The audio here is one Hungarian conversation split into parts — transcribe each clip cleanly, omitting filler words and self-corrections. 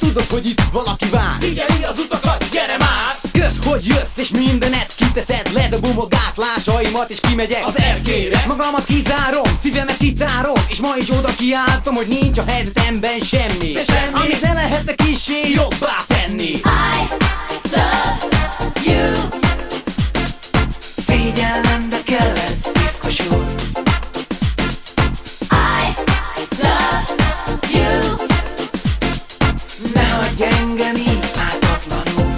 tudod, hogy itt valaki vár. Figyeli az utakat, gyere már! Kösz, hogy jössz és mindenet kiteszed. Ledobom a gátlásaimat és kimegyek Az erkére magamat kizárom, szívemet kitárom, és ma is oda kiáltom, hogy nincs a helyzetemben semmi, amit ne lehetne kissé jobbá tenni. I love you. Szégyellem, de kell ez, piszkos úr. I love you. Ne hagyj engem így ártatlanul.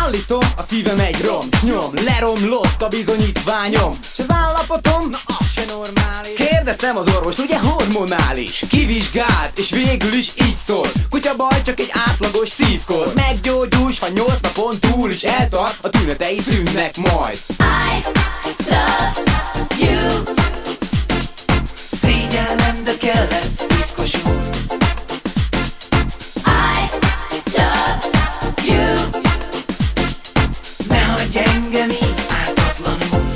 Állítom, a szívem egy nyom, leromlott a bizonyítványom, s az állapotom, na az se normális. Kérdeztem az orvost, ugye hormonális. Kivizsgált, és végül is így szól: kutya baj, csak egy átlagos szívkor. Meggyógyulsz, ha 8 napon túl is eltart, a tünetei szűnnek majd. I love you. Szégyellem, de kell ez, piszkos úr. I love you. Ne hagyj engem így ártatlanul.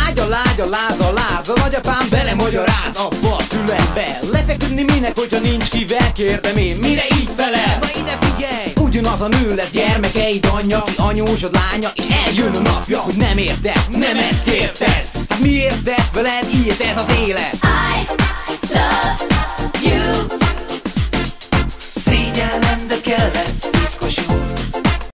Ágy a láz, a nagyapám belemagyaráz abba a fülembe. Lefeküdni minek, hogyha nincs kivel, kérdem én, mire így felel? Na ide figyelj! Ugyanaz a nő lesz gyermekeid anyja, ki anyósod lánya, és eljön a napja, hogy nem érted, nem ezt kérted. Hát miért tett veled ilyet ez az élet?